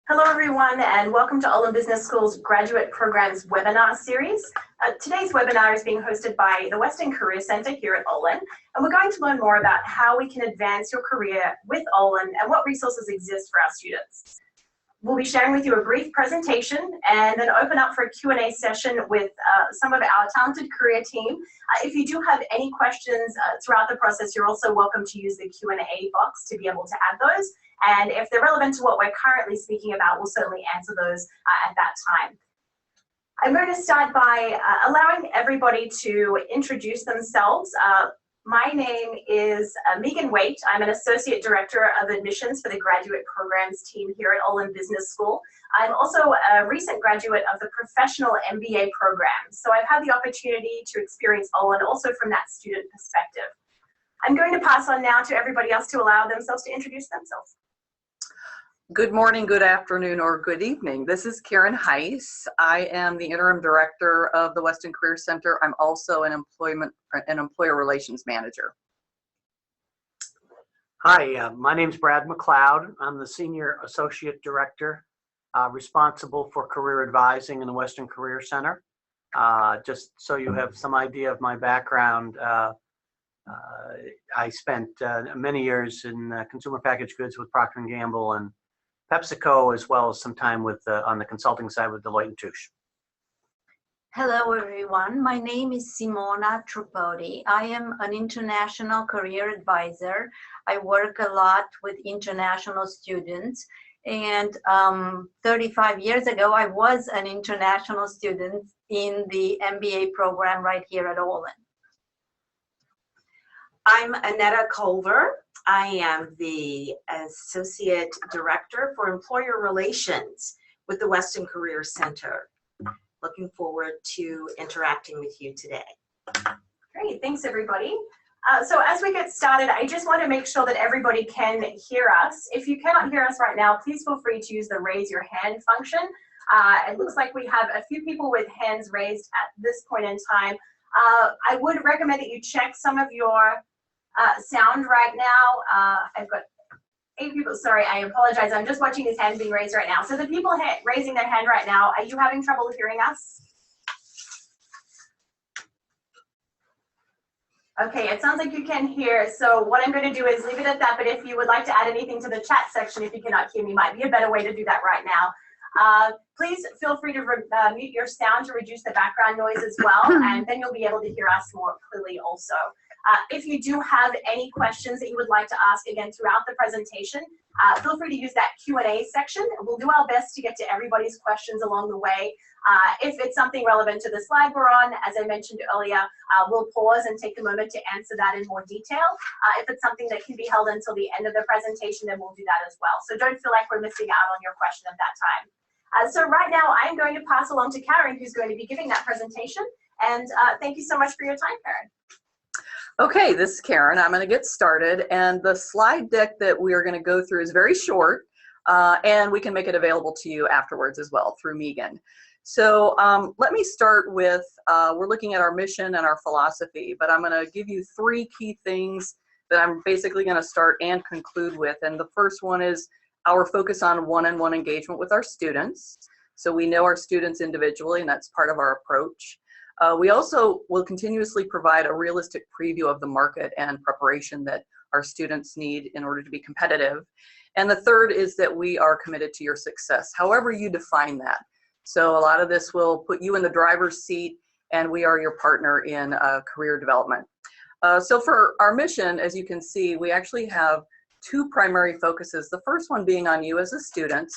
Hello everyone and welcome to Olin Business School's Graduate Programs webinar series. Today's webinar is being hosted by the Weston Career Center here at Olin, and we're going to learn more about how we can advance your career with Olin and what resources exist for our students. We'll be sharing with you a brief presentation and then open up for a Q&A session with some of our talented career team. If you do have any questions throughout the process, you're also welcome to use the Q&A box to be able to add those. And if they're relevant to what we're currently speaking about, we'll certainly answer those at that time. I'm going to start by allowing everybody to introduce themselves. My name is Megan Waite. I'm an Associate Director of Admissions for the Graduate Programs team here at Olin Business School. I'm also a recent graduate of the Professional MBA program, so I've had the opportunity to experience Olin also from that student perspective. I'm going to pass on now to everybody else to allow themselves to introduce themselves. Good morning, good afternoon, or good evening. This is Karen Heise. I am the Interim Director of the Weston Career Center. I'm also an employer relations manager. Hi, my name's Brad McLeod. I'm the Senior Associate Director responsible for career advising in the Weston Career Center. Just so you have some idea of my background, I spent many years in consumer packaged goods with Procter & Gamble and PepsiCo, as well as some time with on the consulting side with Deloitte & Touche. Hello everyone, my name is Simona Tripodi. I am an international career advisor. I work a lot with international students, and 35 years ago I was an international student in the MBA program right here at Olin. I'm Annetta Culver. I am the Associate Director for Employer Relations with the Weston Career Center. Looking forward to interacting with you today. Great, thanks everybody. So as we get started, I just want to make sure that everybody can hear us. If you cannot hear us right now, please feel free to use the raise your hand function. It looks like we have a few people with hands raised at this point in time. I would recommend that you check some of your sound right now. I've got 8 people, sorry, I apologize. I'm just watching his hand being raised right now. So the people raising their hand right now, are you having trouble hearing us? Okay, it sounds like you can hear. So what I'm going to do is leave it at that, but if you would like to add anything to the chat section, if you cannot hear me, might be a better way to do that right now. Please feel free to mute your sound to reduce the background noise as well, and then you'll be able to hear us more clearly also. If you do have any questions that you would like to ask again throughout the presentation, feel free to use that Q&A section. We'll do our best to get to everybody's questions along the way. If it's something relevant to the slide we're on, as I mentioned earlier, we'll pause and take a moment to answer that in more detail. If it's something that can be held until the end of the presentation, then we'll do that as well. So don't feel like we're missing out on your question at that time. So right now, I'm going to pass along to Karen, who's going to be giving that presentation. And thank you so much for your time, Karen. Okay, this is Karen. I'm going to get started, and the slide deck that we are going to go through is very short, and we can make it available to you afterwards as well through Megan. So let me start with, we're looking at our mission and our philosophy, but I'm going to give you 3 key things that I'm basically going to start and conclude with. And the first one is our focus on one-on-one engagement with our students. So we know our students individually, and that's part of our approach. We also will continuously provide a realistic preview of the market and preparation that our students need in order to be competitive. And the third is that we are committed to your success, however you define that. So a lot of this will put you in the driver's seat, and we are your partner in career development. So for our mission, as you can see, we actually have 2 primary focuses. The first one being on you as a student,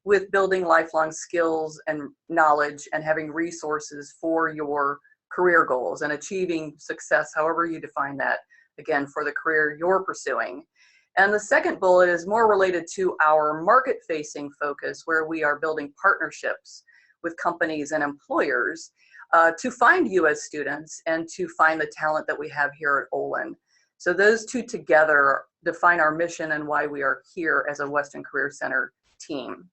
with building lifelong skills and knowledge and having resources for your career goals and achieving success, however you define that, again, for the career you're pursuing. And the second bullet is more related to our market-facing focus, where we are building partnerships with companies and employers to find you as students and to find the talent that we have here at Olin. So those 2 together define our mission and why we are here as a Weston Career Center team.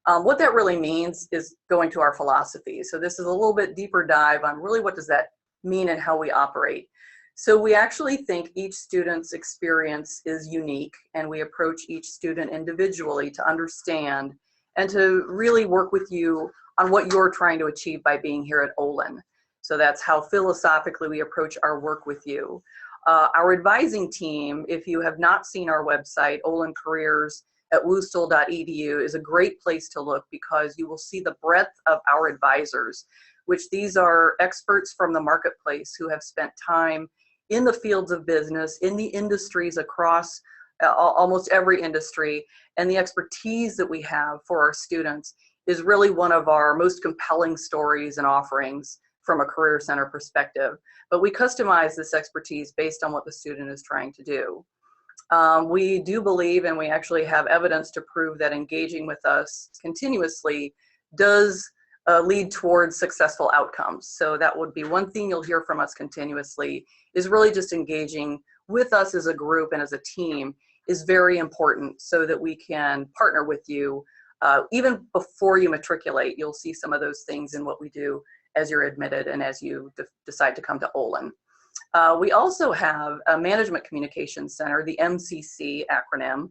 What that really means is going to our philosophy. So this is a little bit deeper dive on really what does that mean and how we operate. So we actually think each student's experience is unique, and we approach each student individually to understand and to really work with you on what you're trying to achieve by being here at Olin. So that's how philosophically we approach our work with you. Our advising team, if you have not seen our website, Olin Careers at woostl.edu, is a great place to look because you will see the breadth of our advisors, which these are experts from the marketplace who have spent time in the fields of business, in the industries across almost every industry, and the expertise that we have for our students is really one of our most compelling stories and offerings from a Career Center perspective. But we customize this expertise based on what the student is trying to do. We do believe, and we actually have evidence to prove, that engaging with us continuously does lead towards successful outcomes. So that would be one thing you'll hear from us continuously, is really just engaging with us as a group and as a team is very important so that we can partner with you. Even before you matriculate, you'll see some of those things in what we do as you're admitted and as you decide to come to Olin. We also have a Management Communications Center, the MCC acronym,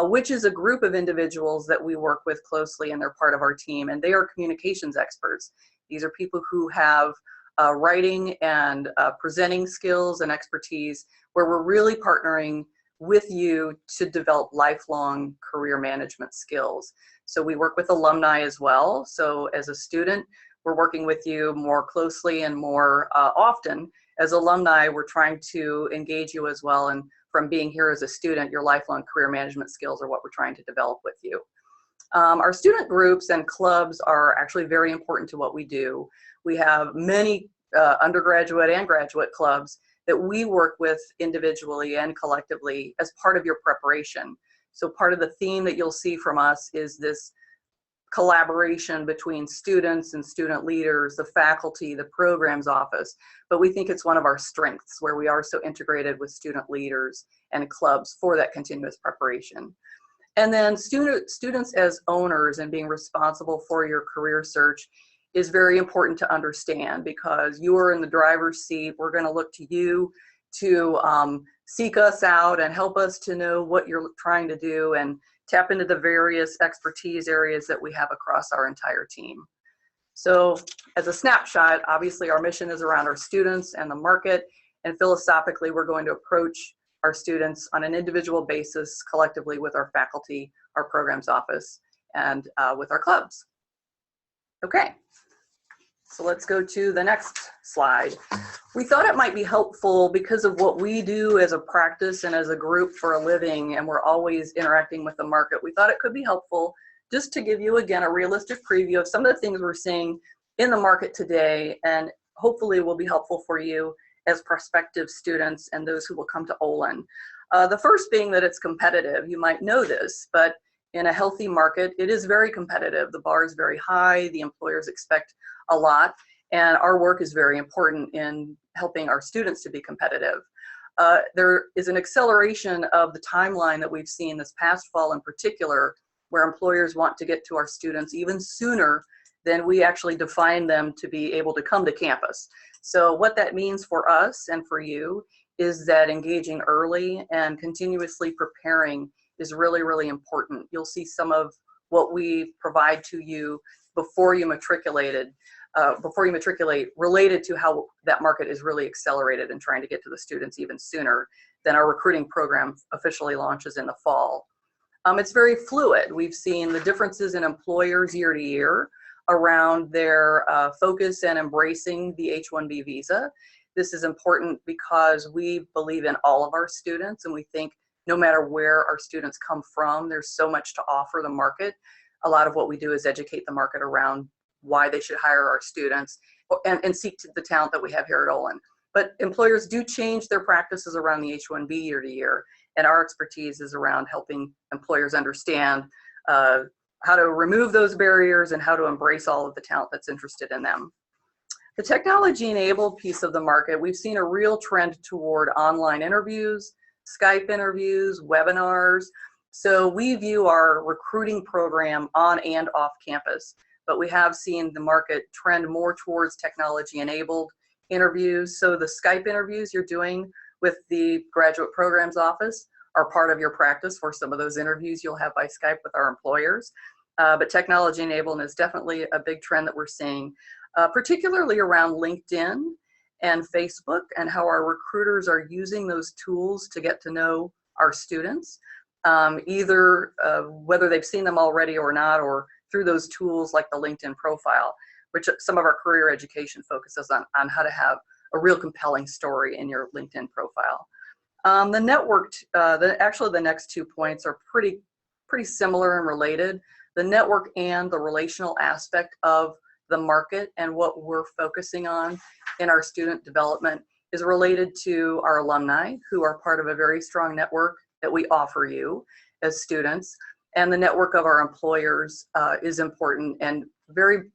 which is a group of individuals that we work with closely, and they're part of our team, and they are communications experts. These are people who have writing and presenting skills and expertise, where we're really partnering with you to develop lifelong career management skills. So we work with alumni as well. So as a student, we're working with you more closely and more often. As alumni, we're trying to engage you as well, and from being here as a student, your lifelong career management skills are what we're trying to develop with you. Our student groups and clubs are actually very important to what we do. We have many undergraduate and graduate clubs that we work with individually and collectively as part of your preparation. So part of the theme that you'll see from us is this collaboration between students and student leaders, the faculty, the programs office. But we think it's one of our strengths, where we are so integrated with student leaders and clubs for that continuous preparation. And then students as owners and being responsible for your career search is very important to understand, because you are in the driver's seat. We're going to look to you to seek us out and help us to know what you're trying to do and tap into the various expertise areas that we have across our entire team. So as a snapshot, obviously our mission is around our students and the market, and philosophically we're going to approach our students on an individual basis, collectively with our faculty, our programs office, and with our clubs. Okay, so let's go to the next slide. We thought it might be helpful, because of what we do as a practice and as a group for a living, and we're always interacting with the market, we thought it could be helpful just to give you, again, a realistic preview of some of the things we're seeing in the market today, and hopefully will be helpful for you as prospective students and those who will come to Olin. The first being that it's competitive. You might know this, but in a healthy market, it is very competitive. The bar is very high, the employers expect a lot, and our work is very important in helping our students to be competitive. There is an acceleration of the timeline that we've seen this past fall in particular, where employers want to get to our students even sooner than we actually define them to be able to come to campus. So what that means for us and for you is that engaging early and continuously preparing is really, really important. You'll see some of what we provide to you before you matriculate related to how that market is really accelerated and trying to get to the students even sooner than our recruiting program officially launches in the fall. It's very fluid. We've seen the differences in employers year to year around their focus and embracing the H-1B visa. This is important because we believe in all of our students, and we think no matter where our students come from, there's so much to offer the market. A lot of what we do is educate the market around why they should hire our students and seek the talent that we have here at Olin. But employers do change their practices around the H-1B year to year, and our expertise is around helping employers understand how to remove those barriers and how to embrace all of the talent that's interested in them. The technology-enabled piece of the market, we've seen a real trend toward online interviews, Skype interviews, webinars. So we view our recruiting program on and off campus, but we have seen the market trend more towards technology-enabled interviews. So the Skype interviews you're doing with the graduate programs office are part of your practice for some of those interviews you'll have by Skype with our employers. but technology enablement is definitely a big trend that we're seeing, particularly around LinkedIn and Facebook, and how our recruiters are using those tools to get to know our students, either whether they've seen them already or not, or through those tools like the LinkedIn profile, which some of our career education focuses on how to have a real compelling story in your LinkedIn profile. The networked, actually the next 2 points are pretty similar and related. The network and the relational aspect of the market and what we're focusing on in our student development is related to our alumni, who are part of a very strong network that we offer you as students. And the network of our employers is important and very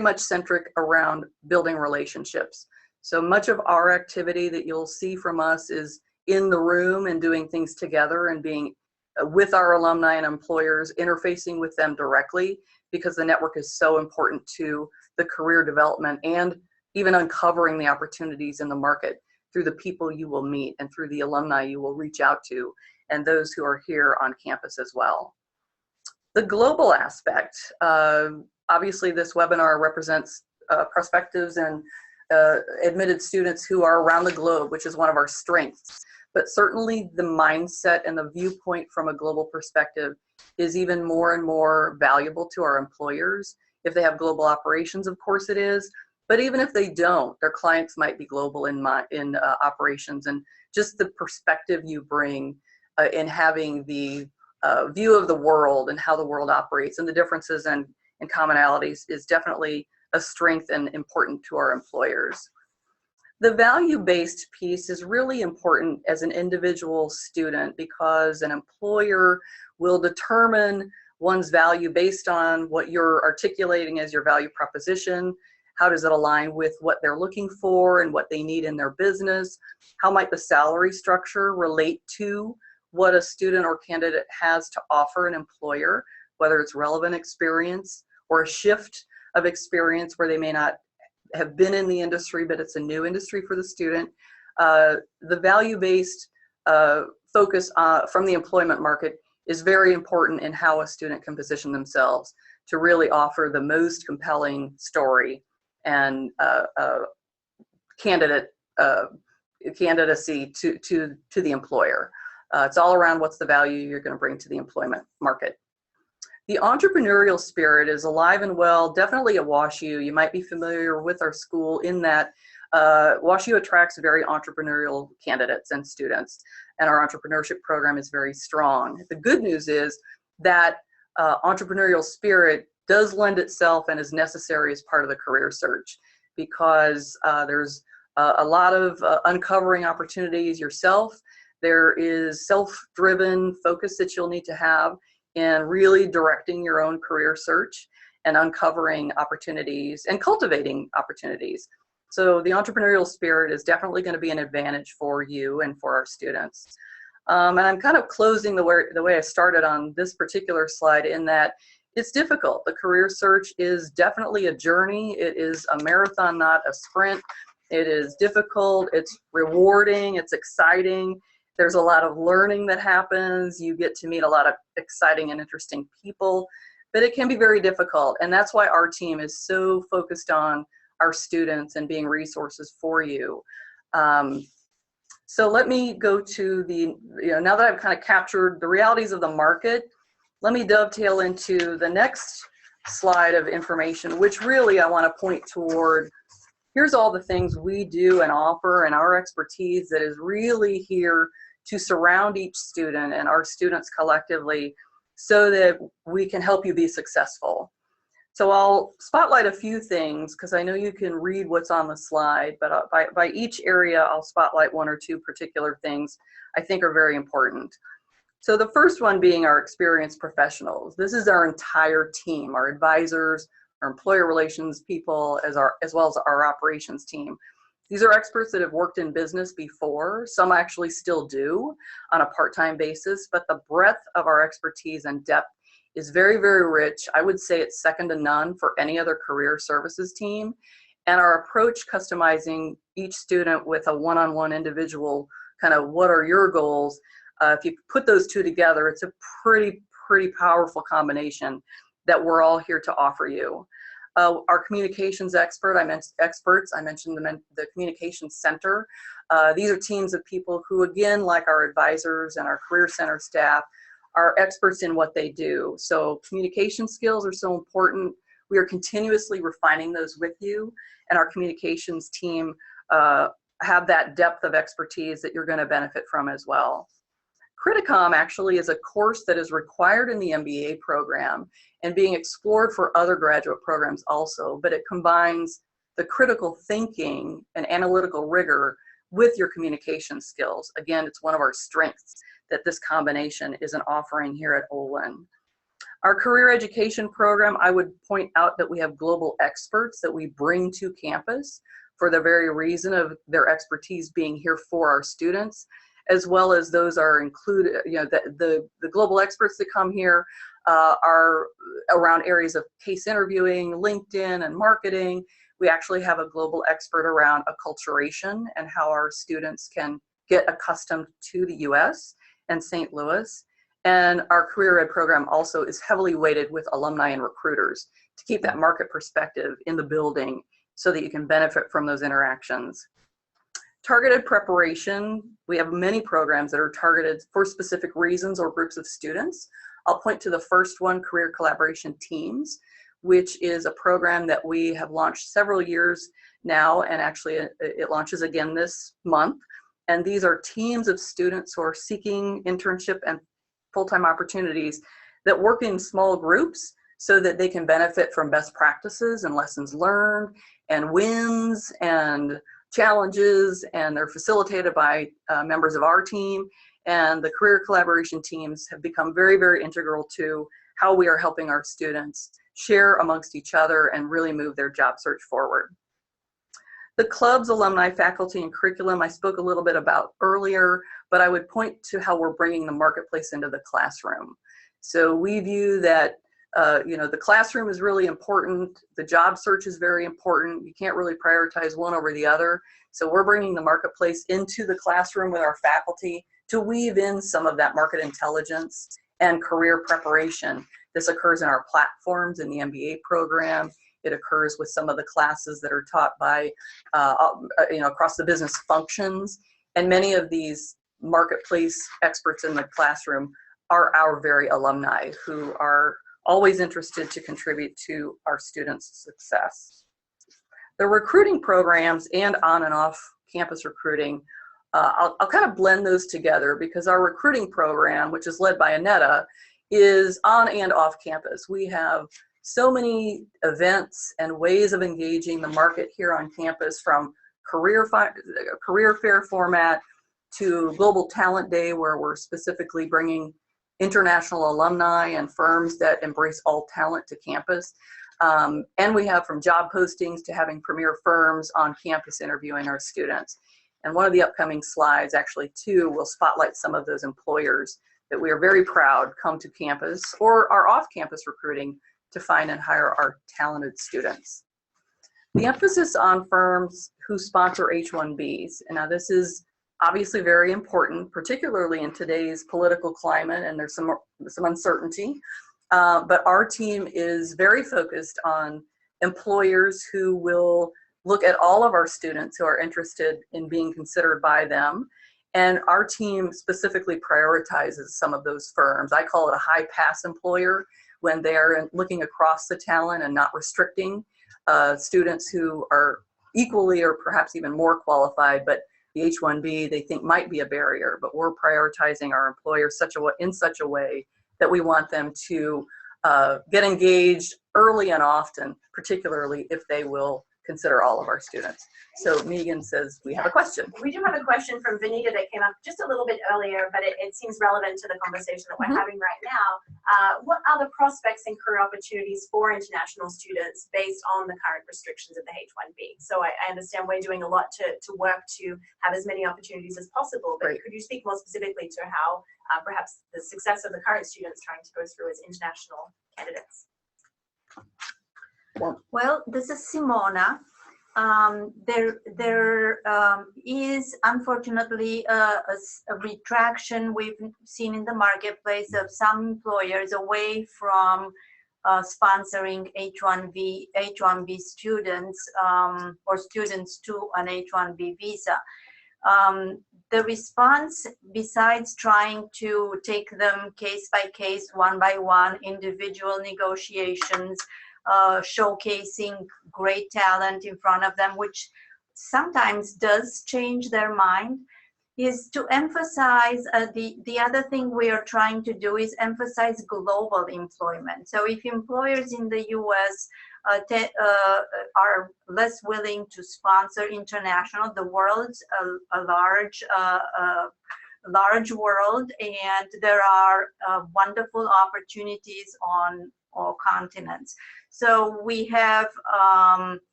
much centric around building relationships. So much of our activity that you'll see from us is in the room and doing things together and being with our alumni and employers, interfacing with them directly, because the network is so important to the career development and even uncovering the opportunities in the market through the people you will meet and through the alumni you will reach out to and those who are here on campus as well. The global aspect, obviously this webinar represents prospectives and admitted students who are around the globe, which is one of our strengths. But certainly the mindset and the viewpoint from a global perspective is even more and more valuable to our employers. If they have global operations, of course it is, but even if they don't, their clients might be global in operations, and just the perspective you bring in having the view of the world and how the world operates and the differences and commonalities is definitely a strength and important to our employers. The value-based piece is really important as an individual student, because an employer will determine one's value based on what you're articulating as your value proposition. How does it align with what they're looking for and what they need in their business? How might the salary structure relate to what a student or candidate has to offer an employer, whether it's relevant experience or a shift of experience where they may not have been in the industry, but it's a new industry for the student. The value-based focus from the employment market is very important in how a student can position themselves to really offer the most compelling story and candidacy to the employer. It's all around what's the value you're going to bring to the employment market. The entrepreneurial spirit is alive and well, definitely at WashU. You might be familiar with our school in that WashU attracts very entrepreneurial candidates and students, and our entrepreneurship program is very strong. The good news is that entrepreneurial spirit does lend itself and is necessary as part of the career search, because there's a lot of uncovering opportunities yourself. There is self-driven focus that you'll need to have in really directing your own career search and uncovering opportunities and cultivating opportunities. So the entrepreneurial spirit is definitely going to be an advantage for you and for our students. And I'm kind of closing the way I started on this particular slide, in that it's difficult. The career search is definitely a journey. It is a marathon, not a sprint. It is difficult, it's rewarding, it's exciting. There's a lot of learning that happens. You get to meet a lot of exciting and interesting people, but it can be very difficult. And that's why our team is so focused on our students and being resources for you. So let me go to the, now that I've kind of captured the realities of the market, let me dovetail into the next slide of information, which really I want to point toward. Here's all the things we do and offer and our expertise that is really here to surround each student and our students collectively so that we can help you be successful. So I'll spotlight a few things because I know you can read what's on the slide, but by each area I'll spotlight one or two particular things I think are very important. So the first one being our experienced professionals. This is our entire team, our advisors, our employer relations people, as well as our operations team. These are experts that have worked in business before. Some actually still do on a part-time basis, but the breadth of our expertise and depth is very, very rich. I would say it's second to none for any other career services team. And our approach, customizing each student with a one-on-one individual, kind of what are your goals? If you put those two together, it's a pretty powerful combination that we're all here to offer you. Our communications experts, I mentioned the communications center. These are teams of people who, again, like our advisors and our career center staff, are experts in what they do. So communication skills are so important. We are continuously refining those with you, and our communications team have that depth of expertise that you're going to benefit from as well. Criticom actually is a course that is required in the MBA program and being explored for other graduate programs also, but it combines the critical thinking and analytical rigor with your communication skills. Again, it's one of our strengths that this combination is an offering here at Olin. Our career education program, I would point out that we have global experts that we bring to campus for the very reason of their expertise being here for our students, as well as those are included, you know, the global experts that come here are around areas of case interviewing, LinkedIn, and marketing. We actually have a global expert around acculturation and how our students can get accustomed to the US and St. Louis. And our career ed program also is heavily weighted with alumni and recruiters to keep that market perspective in the building so that you can benefit from those interactions. Targeted preparation, we have many programs that are targeted for specific reasons or groups of students. I'll point to the first one, Career Collaboration Teams, which is a program that we have launched several years now, and actually it launches again this month. And these are teams of students who are seeking internship and full-time opportunities that work in small groups so that they can benefit from best practices and lessons learned and wins and challenges, and they're facilitated by members of our team. And the career collaboration teams have become very, very integral to how we are helping our students share amongst each other and really move their job search forward. The clubs, alumni, faculty, and curriculum I spoke a little bit about earlier, but I would point to how we're bringing the marketplace into the classroom. So we view that you know, the classroom is really important. The job search is very important. You can't really prioritize one over the other. So we're bringing the marketplace into the classroom with our faculty to weave in some of that market intelligence and career preparation. This occurs in our platforms in the MBA program. It occurs with some of the classes that are taught by, you know, across the business functions. And many of these marketplace experts in the classroom are our very alumni who are always interested to contribute to our students' success. The recruiting programs and on and off campus recruiting, I'll kind of blend those together because our recruiting program, which is led by Annetta, is on and off campus. We have so many events and ways of engaging the market here on campus, from career fair format to Global Talent Day, where we're specifically bringing international alumni and firms that embrace all talent to campus. And we have from job postings to having premier firms on campus interviewing our students. And one of the upcoming slides actually too will spotlight some of those employers that we are very proud come to campus or are off-campus recruiting to find and hire our talented students. The emphasis on firms who sponsor H-1Bs, and now this is obviously very important, particularly in today's political climate, and there's some uncertainty, but our team is very focused on employers who will look at all of our students who are interested in being considered by them. And our team specifically prioritizes some of those firms. I call it a high pass employer, when they're looking across the talent and not restricting students who are equally or perhaps even more qualified, but the H-1B they think might be a barrier. But we're prioritizing our employers in such a way that we want them to get engaged early and often, particularly if they will consider all of our students. So Megan says we have a question. We do have a question from Vanita that came up just a little bit earlier, but it seems relevant to the conversation that we're having right now. What are the prospects and career opportunities for international students based on the current restrictions of the H-1B? So I understand we're doing a lot to work to have as many opportunities as possible, but could you speak more specifically to how perhaps the success of the current students trying to go through as international candidates? Well, this is Simona. There is unfortunately a retraction we've seen in the marketplace of some employers away from sponsoring H-1B students or students to an H-1B visa. The response, besides trying to take them case by case, one by one, individual negotiations, showcasing great talent in front of them, which sometimes does change their mind, is to emphasize the other thing we are trying to do is emphasize global employment. So if employers in the US are less willing to sponsor international, the world's a large world, and there are wonderful opportunities on all continents. So we have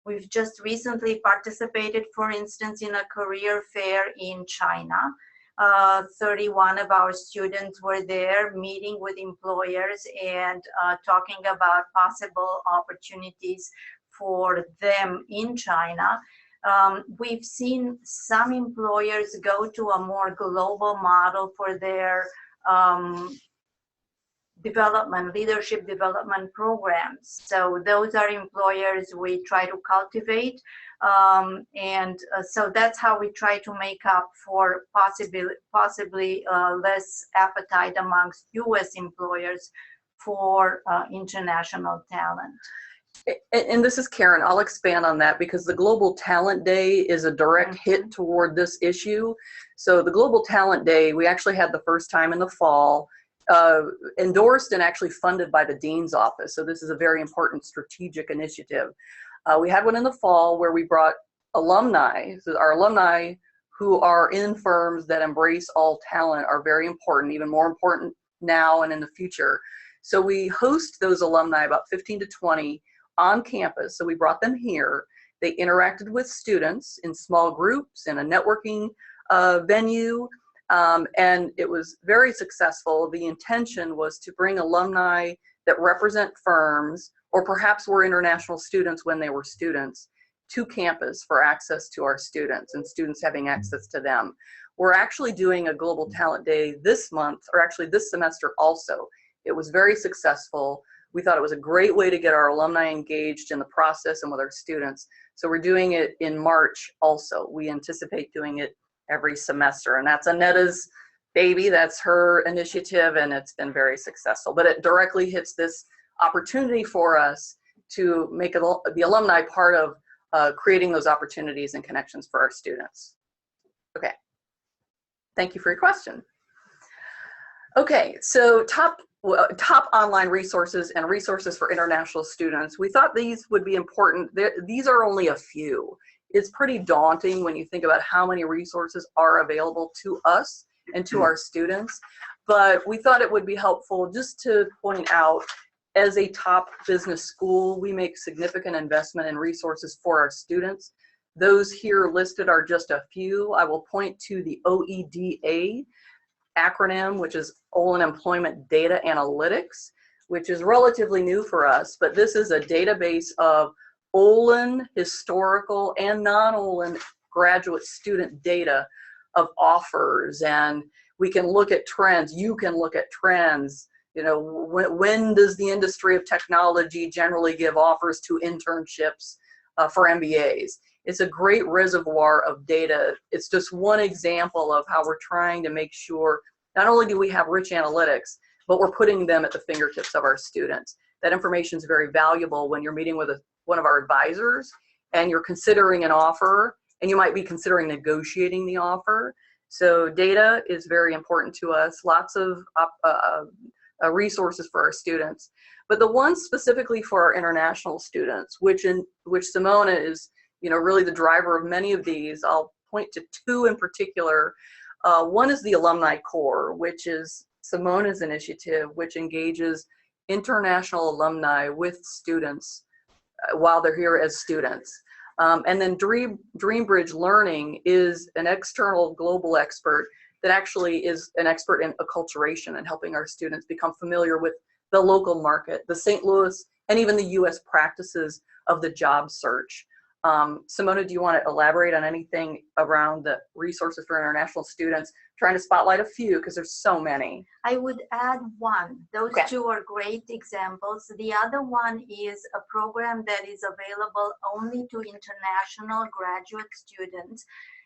we've just recently participated, for instance, in a career fair in China. 31 of our students were there meeting with employers and talking about possible opportunities for them in China. We've seen some employers go to a more global model for their leadership development programs. So those are employers we try to cultivate. So that's how we try to make up for possibly less appetite amongst US employers for international talent. And this is Karen. I'll expand on that because the Global Talent Day is a direct hit toward this issue. So the Global Talent Day, we actually had the first time in the fall, endorsed and actually funded by the Dean's Office. So this is a very important strategic initiative. We had one in the fall where we brought alumni. So our alumni who are in firms that embrace all talent are very important, even more important now and in the future. So we host those alumni, about 15 to 20, on campus. So we brought them here. They interacted with students in small groups in a networking venue. And it was very successful. The intention was to bring alumni that represent firms, or perhaps were international students when they were students, to campus for access to our students and students having access to them. We're actually doing a Global Talent Day this month, or actually this semester also. It was very successful. We thought it was a great way to get our alumni engaged in the process and with our students. So we're doing it in March also. We anticipate doing it every semester, and that's Annetta's baby. That's her initiative, and it's been very successful. But it directly hits this opportunity for us to make the alumni part of creating those opportunities and connections for our students. Okay, thank you for your question. Okay, so top online resources and resources for international students. We thought these would be important. These are only a few. It's pretty daunting when you think about how many resources are available to us and to our students, but we thought it would be helpful just to point out, as a top business school, we make significant investment in resources for our students. Those here listed are just a few. I will point to the OEDA acronym, which is Olin Employment Data Analytics, which is relatively new for us, but this is a database of Olin historical and non-Olin graduate student data of offers, and we can look at trends. You can look at trends. You know, when does the industry of technology generally give offers to internships for MBAs? It's a great reservoir of data. It's just one example of how we're trying to make sure not only do we have rich analytics, but we're putting them at the fingertips of our students. That information is very valuable when you're meeting with one of our advisors and you're considering an offer, and you might be considering negotiating the offer. So data is very important to us. Lots of resources for our students, but the one specifically for our international students, which Simona is, you know, really the driver of many of these. I'll point to two in particular. One is the Alumni Corps, which is Simona's initiative, which engages international alumni with students while they're here as students. And then DreamBridge Learning is an external global expert that actually is an expert in acculturation and helping our students become familiar with the local market, the St. Louis, and even the US practices of the job search. Simona, do you want to elaborate on anything around the resources for international students? Trying to spotlight a few because there's so many. I would add one. Those Okay. two are great examples. The other one is a program that is available only to international graduate students,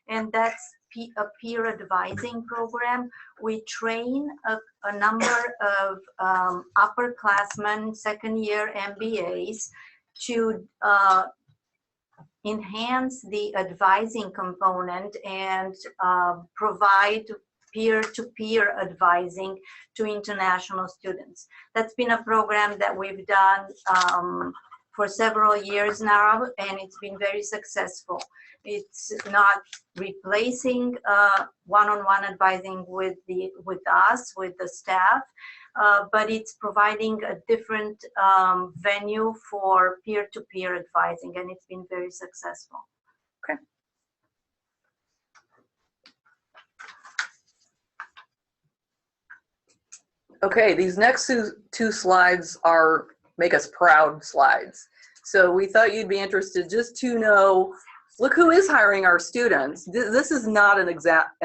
and that's a peer advising program. We train a number of upperclassmen, second-year MBAs to enhance the advising component and provide peer-to-peer advising to international students. That's been a program that we've done for several years now, and it's been very successful. It's not replacing one-on-one advising with us, with the staff, but it's providing a different venue for peer-to-peer advising, and it's been very successful. Okay. Okay, these next two slides are make us proud slides. So we thought you'd be interested just to know, look who is hiring our students. This is not an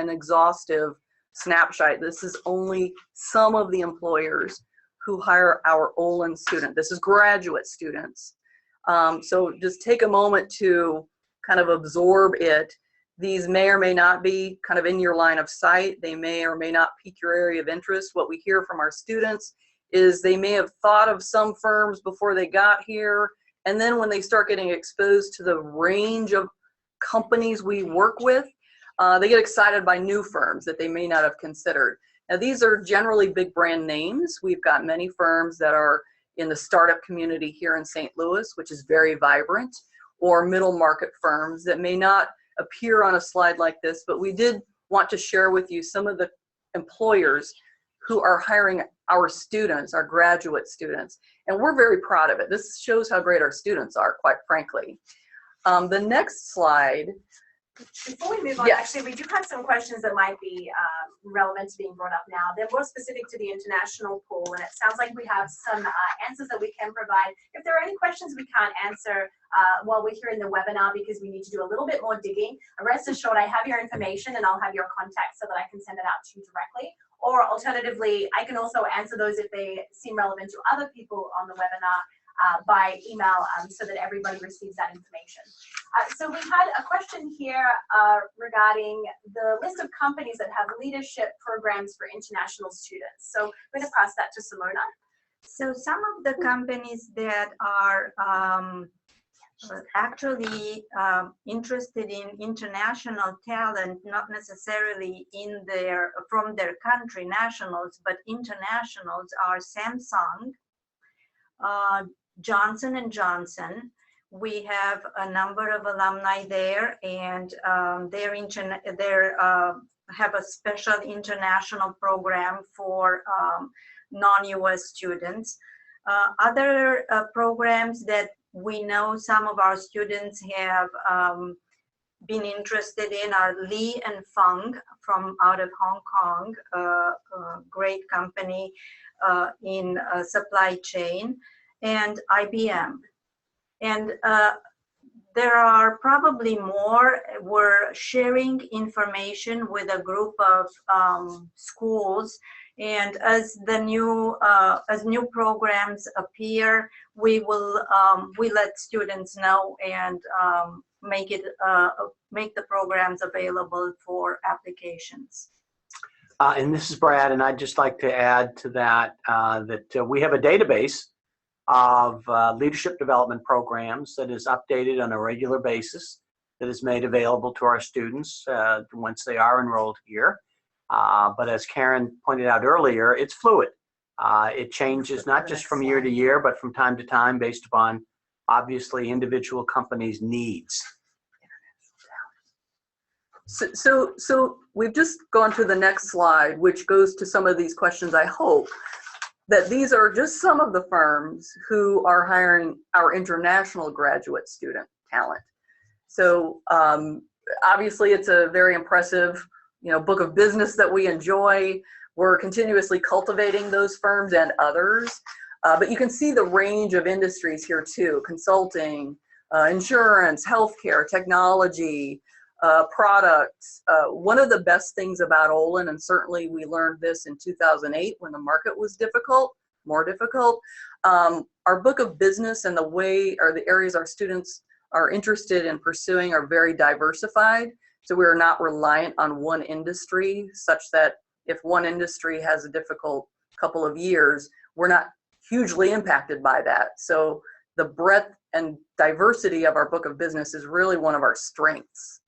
exhaustive snapshot. This is only some of the employers who hire our Olin student. This is graduate students. So just take a moment to kind of absorb it. These may or may not be kind of in your line of sight. They may or may not pique your area of interest. What we hear from our students is they may have thought of some firms before they got here, and then when they start getting exposed to the range of companies we work with, they get excited by new firms that they may not have considered. Now, these are generally big brand names. We've got many firms that are in the startup community here in St. Louis, which is very vibrant, or middle market firms that may not appear on a slide like this, but we did want to share with you some of the employers who are hiring our students, our graduate students, and we're very proud of it. This shows how great our students are, quite frankly. The next slide. Before we move on, Yes. actually, we do have some questions that might be relevant to being brought up now. They're more specific to the international pool, and it sounds like we have some answers that we can provide. If there are any questions we can't answer while we're here in the webinar because we need to do a little bit more digging, rest assured I have your information and I'll have your contact so that I can send it out to you directly. Or alternatively, I can also answer those if they seem relevant to other people on the webinar by email so that everybody receives that information. So we had a question here regarding the list of companies that have leadership programs for international students. So I'm going to pass that to Simona. So some of the companies that are actually interested in international talent, not necessarily from their country nationals, but internationals, are Samsung, Johnson & Johnson. We have a number of alumni there, and they have a special international program for non-US students. Other programs that we know some of our students have been interested in are Lee and Fung from out of Hong Kong, a great company in supply chain, and IBM. And there are probably more. We're sharing information with a group of schools, and as new programs appear, we let students know and make the programs available for applications. And this is Brad, and I'd just like to add to that that we have a database of leadership development programs that is updated on a regular basis, that is made available to our students once they are enrolled here. But as Karen pointed out earlier, it's fluid. It changes not just from year to year, but from time to time based upon, obviously, individual companies' needs. So we've just gone to the next slide, which goes to some of these questions. I hope that these are just some of the firms who are hiring our international graduate student talent. So obviously it's a very impressive, book of business that we enjoy. We're continuously cultivating those firms and others, but you can see the range of industries here too: consulting, insurance, healthcare, technology, products. One of the best things about Olin, and certainly we learned this in 2008 when the market was more difficult, our book of business and the way or the areas our students are interested in pursuing are very diversified. So we are not reliant on one industry, such that if one industry has a difficult couple of years, we're not hugely impacted by that. So the breadth and diversity of our book of business is really one of our strengths.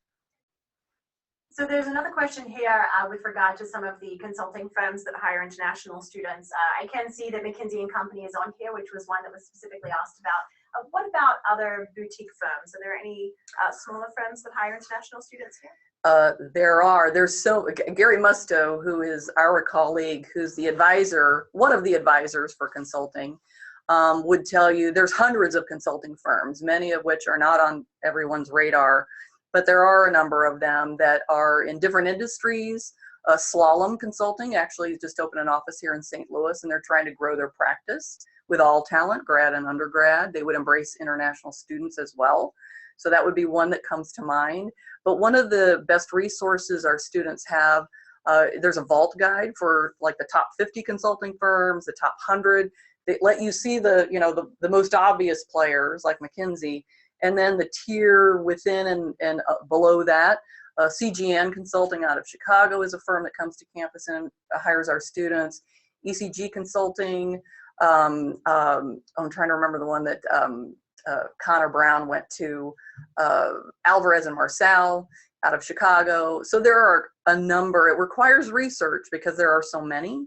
So there's another question here with regard to some of the consulting firms that hire international students. I can see that McKinsey & Company is on here, which was one that was specifically asked about. What about other boutique firms? Are there any smaller firms that hire international students here? There's Gary Musto, who is our colleague, who's the advisor, one of the advisors for consulting, would tell you there's hundreds of consulting firms, many of which are not on everyone's radar. But there are a number of them that are in different industries. Slalom Consulting actually just opened an office here in St. Louis, and they're trying to grow their practice with all talent, grad and undergrad. They would embrace international students as well. So that would be one that comes to mind. But one of the best resources our students have, there's a vault guide for like the top 50 consulting firms, the top 100. They let you see the most obvious players like McKinsey. And then the tier within and below that, CGN Consulting out of Chicago is a firm that comes to campus and hires our students. ECG Consulting, I'm trying to remember the one that Connor Brown went to, Alvarez and Marcel out of Chicago. So there are a number. It requires research because there are so many.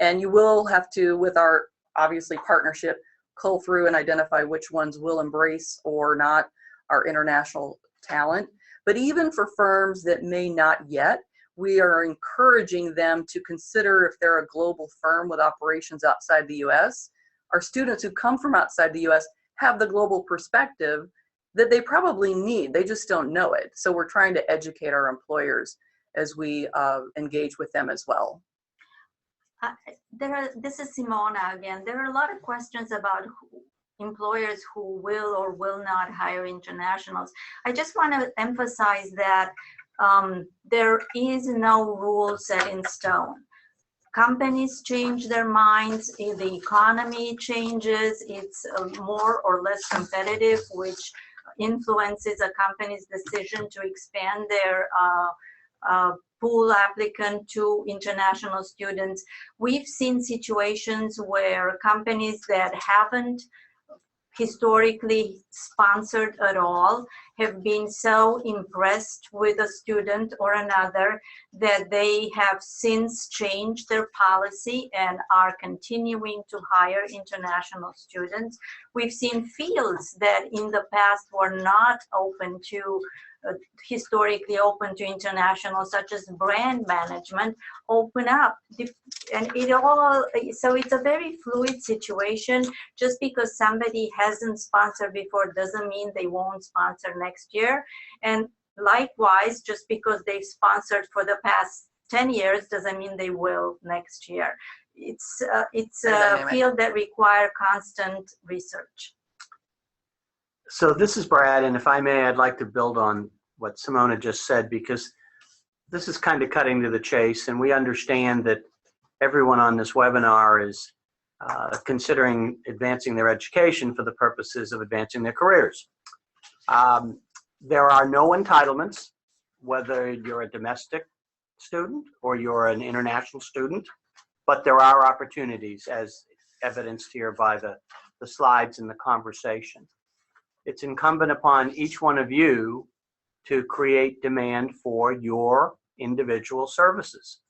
And you will have to, with our obviously partnership, cull through and identify which ones will embrace or not our international talent. But even for firms that may not yet, we are encouraging them to consider if they're a global firm with operations outside the US. Our students who come from outside the US have the global perspective that they probably need. They just don't know it. So we're trying to educate our employers as we engage with them as well. This is Simona again. There are a lot of questions about employers who will or will not hire internationals. I just want to emphasize that there is no rule set in stone. Companies change their minds, if the economy changes, it's more or less competitive, which influences a company's decision to expand their pool applicant to international students. We've seen situations where companies that haven't historically sponsored at all have been so impressed with a student or another that they have since changed their policy and are continuing to hire international students. We've seen fields that in the past were not open to historically open to international, such as brand management, open up. And so it's a very fluid situation. Just because somebody hasn't sponsored before doesn't mean they won't sponsor next year. And likewise, just because they've sponsored for the past 10 years doesn't mean they will next year. It's a field that requires constant research. So this is Brad, and if I may, I'd like to build on what Simona just said, because this is kind of cutting to the chase, and we understand that everyone on this webinar is considering advancing their education for the purposes of advancing their careers. There are no entitlements, whether you're a domestic student or you're an international student, but there are opportunities, as evidenced here by the slides and the conversation. It's incumbent upon each one of you to create demand for your individual services.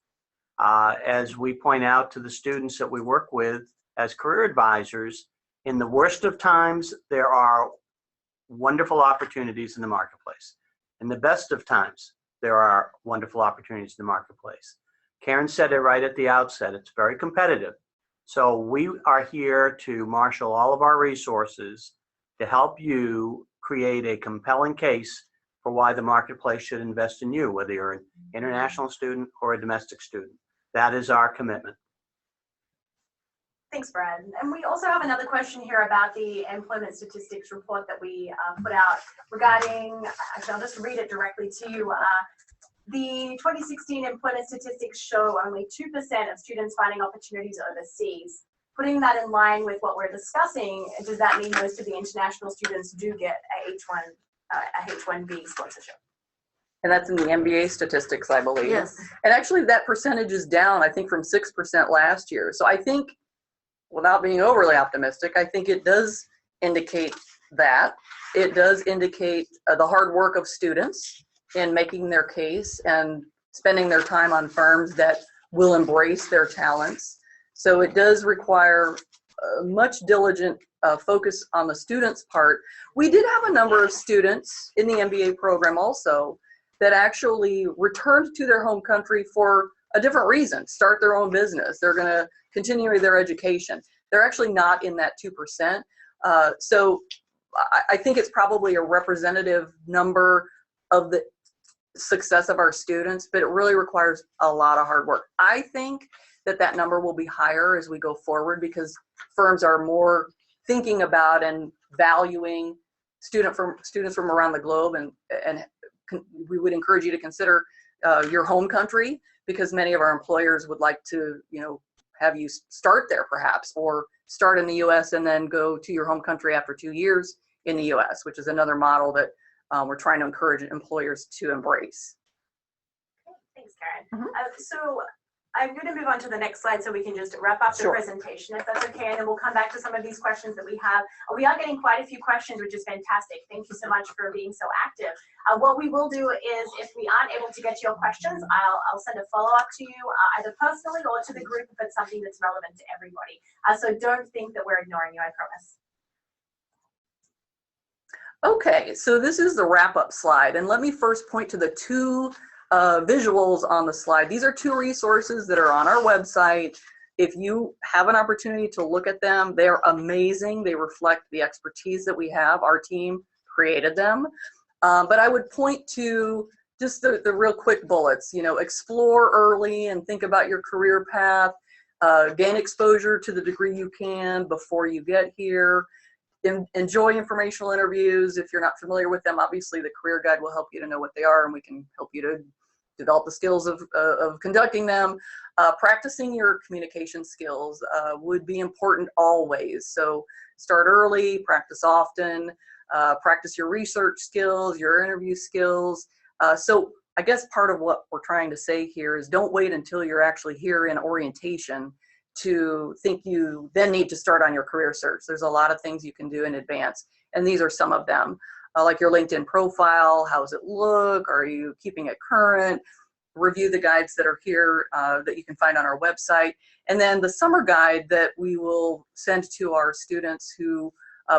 As we point out to the students that we work with as career advisors, in the worst of times, there are wonderful opportunities in the marketplace. In the best of times, there are wonderful opportunities in the marketplace. Karen said it right at the outset, it's very competitive. So we are here to marshal all of our resources to help you create a compelling case for why the marketplace should invest in you, whether you're an international student or a domestic student. That is our commitment. Thanks, Brad. And we also have another question here about the employment statistics report that we put out regarding, actually I'll just read it directly to you. The 2016 employment statistics show only 2% of students finding opportunities overseas. Putting that in line with what we're discussing, does that mean most of the international students do get a H-1B sponsorship? And that's in the MBA statistics, I believe. Yes. And actually that percentage is down, I think, from 6% last year. So I think, without being overly optimistic, I think it does indicate that. It does indicate the hard work of students in making their case and spending their time on firms that will embrace their talents. So it does require much diligent focus on the students' part. We did have a number of students in the MBA program also that actually returned to their home country for a different reason, start their own business. They're going to continue their education. They're actually not in that 2%. So I think it's probably a representative number of the success of our students, but it really requires a lot of hard work. I think that number will be higher as we go forward because firms are more thinking about and valuing students from around the globe, and we would encourage you to consider your home country, because many of our employers would like to, have you start there perhaps, or start in the US and then go to your home country after 2 years in the US, which is another model that we're trying to encourage employers to embrace. Thanks, Karen. Mhm. So I'm going to move on to the next slide so we can just wrap up the Sure. presentation, if that's okay, and then we'll come back to some of these questions that we have. We are getting quite a few questions, which is fantastic. Thank you so much for being so active. What we will do is, if we aren't able to get to your questions, I'll send a follow-up to you, either personally or to the group if it's something that's relevant to everybody. So don't think that we're ignoring you, I promise. Okay, so this is the wrap-up slide, and let me first point to the two visuals on the slide. These are two resources that are on our website. If you have an opportunity to look at them, they're amazing. They reflect the expertise that we have. Our team created them. But I would point to just the real quick bullets. Explore early and think about your career path. Gain exposure to the degree you can before you get here. Enjoy informational interviews. If you're not familiar with them, obviously the career guide will help you to know what they are, and we can help you to develop the skills of conducting them. Practicing your communication skills would be important always. So start early, practice often, practice your research skills, your interview skills. So I guess part of what we're trying to say here is don't wait until you're actually here in orientation to think you then need to start on your career search. There's a lot of things you can do in advance, and these are some of them. Like your LinkedIn profile, how does it look? Are you keeping it current? Review the guides that are here that you can find on our website. And then the summer guide that we will send to our students who,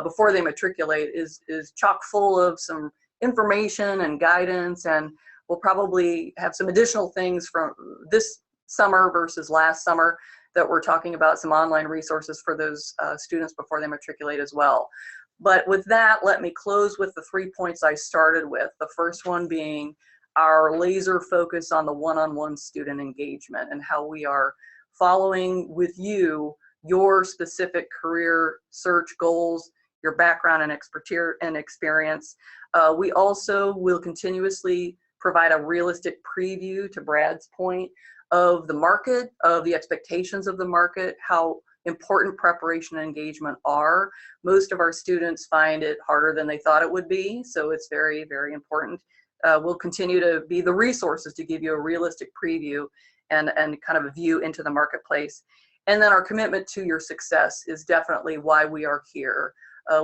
before they matriculate, is chock full of some information and guidance, and we'll probably have some additional things from this summer versus last summer that we're talking about, some online resources for those students before they matriculate as well. But with that, let me close with the 3 points I started with. The first one being our laser focus on the one-on-one student engagement and how we are following with you your specific career search goals, your background and expertise and experience. We also will continuously provide a realistic preview, to Brad's point, of the market, of the expectations of the market, how important preparation and engagement are. Most of our students find it harder than they thought it would be, so it's very, very important. We'll continue to be the resources to give you a realistic preview and kind of a view into the marketplace. And then our commitment to your success is definitely why we are here.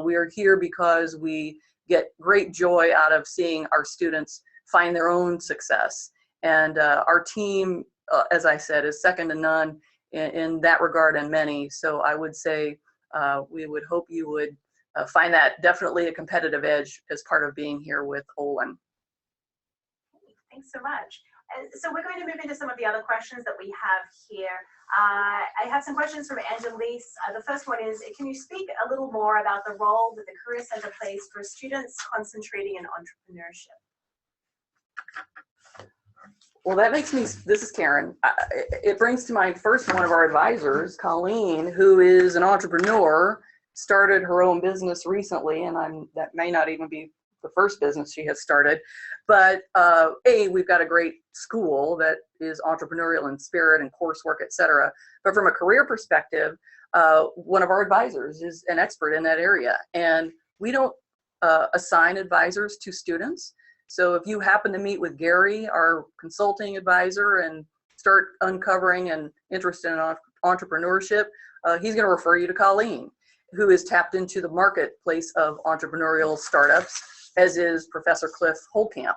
We are here because we get great joy out of seeing our students find their own success. And our team, as I said, is second to none in that regard and many. So I would say we would hope you would find that definitely a competitive edge as part of being here with Olin. Thanks so much. So we're going to move into some of the other questions that we have here. I have some questions from Angelise. The first one is, can you speak a little more about the role that the Career Center plays for students concentrating in entrepreneurship? Well, that makes me, this is Karen. It brings to mind first one of our advisors, Colleen, who is an entrepreneur, started her own business recently, and that may not even be the first business she has started. But we've got a great school that is entrepreneurial in spirit and coursework, et cetera. But from a career perspective, one of our advisors is an expert in that area. And we don't assign advisors to students. So if you happen to meet with Gary, our consulting advisor, and start uncovering an interest in entrepreneurship, he's going to refer you to Colleen, who is tapped into the marketplace of entrepreneurial startups, as is Professor Cliff Holtkamp.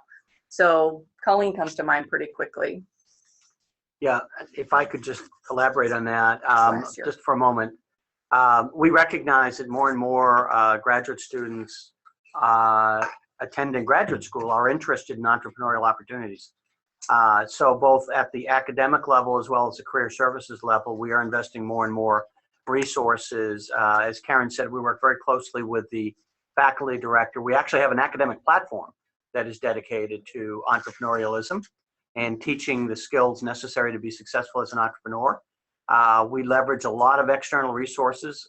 So Colleen comes to mind pretty quickly. Yeah, if I could just elaborate on that Sure. just for a moment. We recognize that more and more graduate students attending graduate school are interested in entrepreneurial opportunities. So both at the academic level as well as the career services level, we are investing more and more resources. As Karen said, we work very closely with the faculty director. We actually have an academic platform that is dedicated to entrepreneurialism and teaching the skills necessary to be successful as an entrepreneur. We leverage a lot of external resources,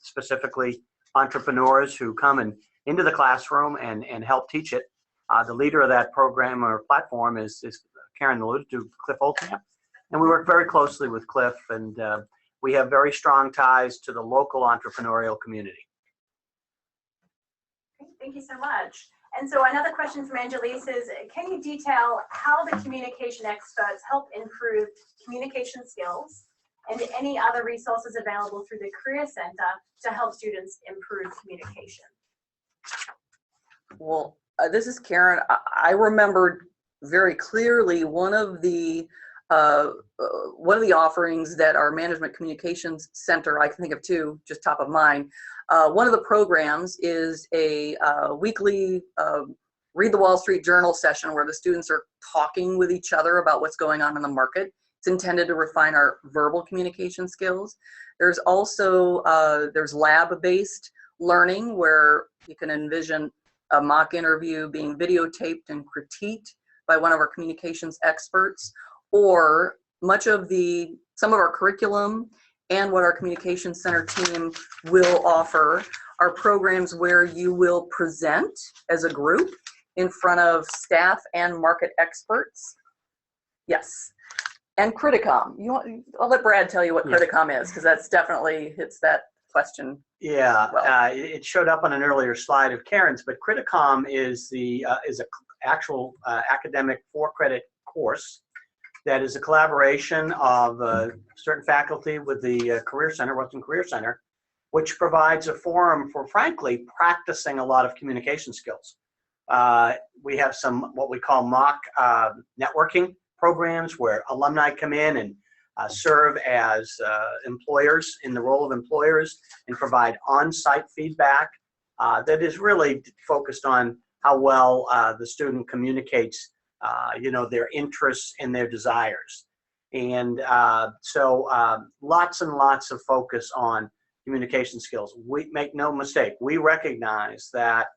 specifically entrepreneurs who come into the classroom and help teach it. The leader of that program or platform is Karen alluded to, Cliff Holtkamp. And we work very closely with Cliff, and we have very strong ties to the local entrepreneurial community. Thank you so much. And so another question from Angelise is, can you detail how the communication experts help improve communication skills and any other resources available through the Career Center to help students improve communication? Well, this is Karen. I remembered very clearly one of the offerings that our Management Communications Center, I can think of two, just top of mind. One of the programs is a weekly Read the Wall Street Journal session where the students are talking with each other about what's going on in the market. It's intended to refine our verbal communication skills. There's also, there's lab-based learning where you can envision a mock interview being videotaped and critiqued by one of our communications experts, or some of our curriculum and what our communications center team will offer are programs where you will present as a group in front of staff and market experts. Yes. And Criticom. I'll let Brad tell you what Criticom is, because that's definitely hits that question. Yeah, well. It showed up on an earlier slide of Karen's, but Criticom is an actual academic 4-credit course that is a collaboration of certain faculty with the Career Center, Weston Career Center, which provides a forum for, frankly, practicing a lot of communication skills. We have some what we call mock networking programs where alumni come in and serve as employers in the role of employers and provide on-site feedback that is really focused on how well the student communicates their interests and their desires. And so lots and lots of focus on communication skills. We make no mistake, we recognize that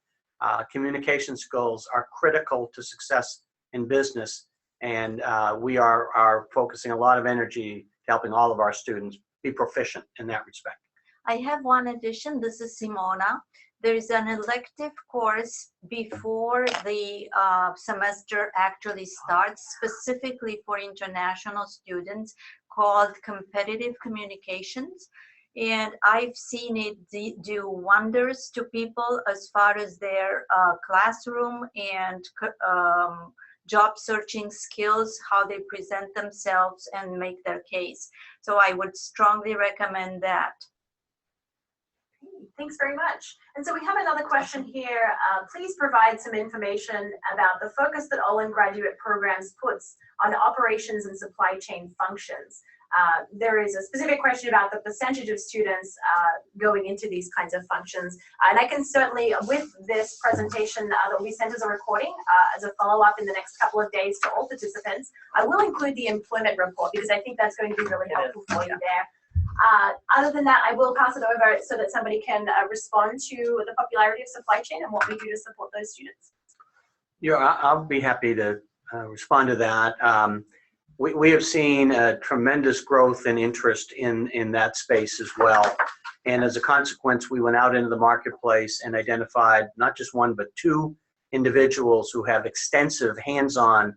communication skills are critical to success in business, and we are focusing a lot of energy to helping all of our students be proficient in that respect. I have one addition. This is Simona. There is an elective course before the semester actually starts, specifically for international students, called Competitive Communications. And I've seen it do wonders to people as far as their classroom and job searching skills, how they present themselves and make their case. So I would strongly recommend that. Thanks very much. And so we have another question here. Please provide some information about the focus that Olin graduate programs puts on operations and supply chain functions. There is a specific question about the percentage of students going into these kinds of functions. And I can certainly, with this presentation that will be sent as a recording, as a follow-up in the next couple of days to all participants, I will include the employment report because I think that's going to be really helpful for you there. Other than that, I will pass it over so that somebody can respond to the popularity of supply chain and what we do to support those students. Yeah, I'll be happy to respond to that. We have seen a tremendous growth and interest in that space as well. And as a consequence, we went out into the marketplace and identified not just one, but two individuals who have extensive hands-on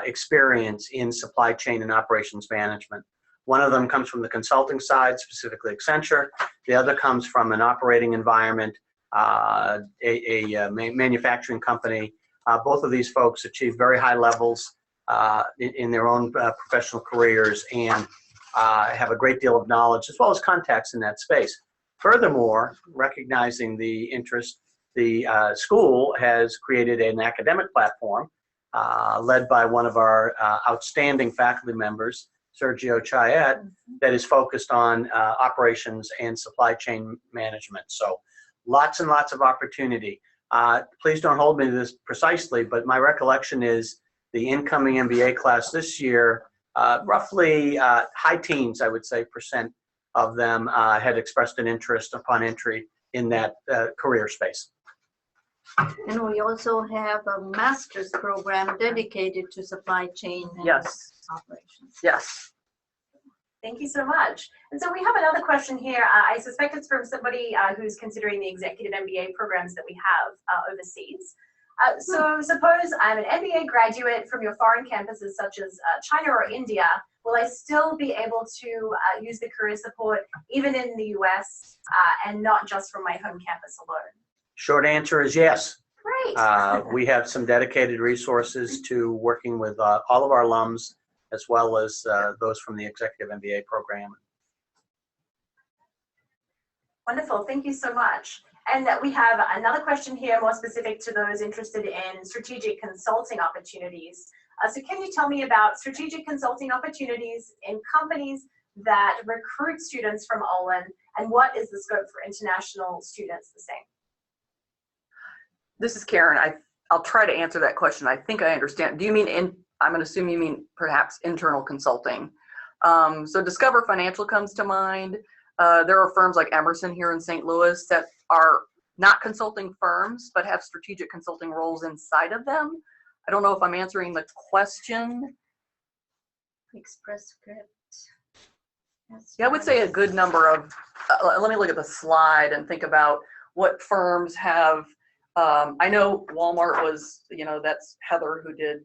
experience in supply chain and operations management. One of them comes from the consulting side, specifically Accenture. The other comes from an operating environment, a manufacturing company. Both of these folks achieve very high levels in their own professional careers and have a great deal of knowledge as well as contacts in that space. Furthermore, recognizing the interest, the school has created an academic platform led by one of our outstanding faculty members, Sergio Chayet, that is focused on operations and supply chain management. So lots and lots of opportunity. Please don't hold me to this precisely, but my recollection is the incoming MBA class this year, roughly high teens, I would say, % of them had expressed an interest upon entry in that career space. And we also have a master's program dedicated to supply chain and operations. Yes. Thank you so much. And so we have another question here. I suspect it's from somebody who's considering the executive MBA programs that we have overseas. So suppose I'm an MBA graduate from your foreign campuses such as China or India. Will I still be able to use the career support even in the US and not just from my home campus alone? Short answer is yes. Great. We have some dedicated resources to working with all of our alums as well as those from the Executive MBA program. Wonderful. Thank you so much. And we have another question here more specific to those interested in strategic consulting opportunities. So can you tell me about strategic consulting opportunities in companies that recruit students from Olin, and what is the scope for international students the same? This is Karen. I'll try to answer that question. I think I understand. Do you mean I'm going to assume you mean perhaps internal consulting. So Discover Financial comes to mind. There are firms like Emerson here in St. Louis that are not consulting firms, but have strategic consulting roles inside of them. I don't know if I'm answering the question. Express Script. Yeah, I would say a good number of, let me look at the slide and think about what firms have. I know Walmart was, that's Heather who did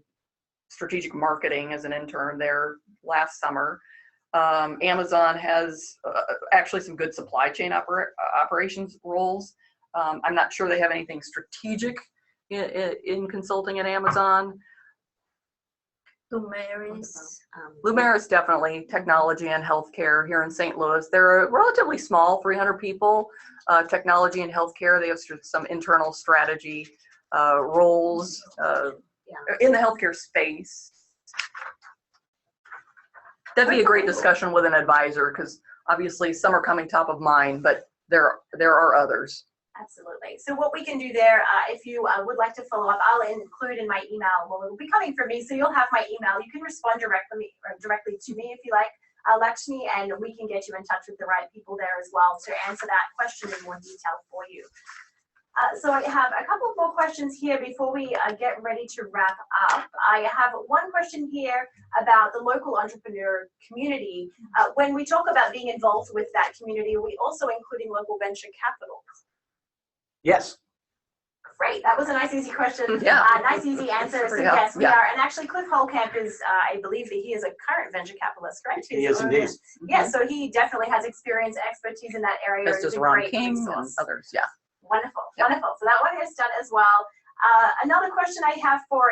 strategic marketing as an intern there last summer. Amazon has actually some good supply chain operations roles. I'm not sure they have anything strategic in consulting at Amazon. Lumeris definitely, technology and healthcare here in St. Louis. They're a relatively small, 300 people, technology and healthcare. They have some internal strategy roles in the healthcare space. That'd be a great discussion with an advisor, because obviously some are coming top of mind, but there are others. Absolutely. So what we can do there, if you would like to follow up, I'll include in my email. Well, it'll be coming from me, so you'll have my email. You can respond directly to me if you like, Lakshmi, and we can get you in touch with the right people there as well to answer that question in more detail for you. So I have a couple more questions here before we get ready to wrap up. I have one question here about the local entrepreneur community. When we talk about being involved with that community, are we also including local venture capital? Yes. Great. That was a nice, easy question. Yeah. Nice, easy answer. So Yeah. yes, we are. And actually, Cliff Holcamp is, I believe that he is a current venture capitalist, correct? He is indeed. Yes, so he definitely has experience and expertise in that area. As does Ron King and others, yeah. Wonderful, Yep. wonderful. So that one is done as well. Another question I have for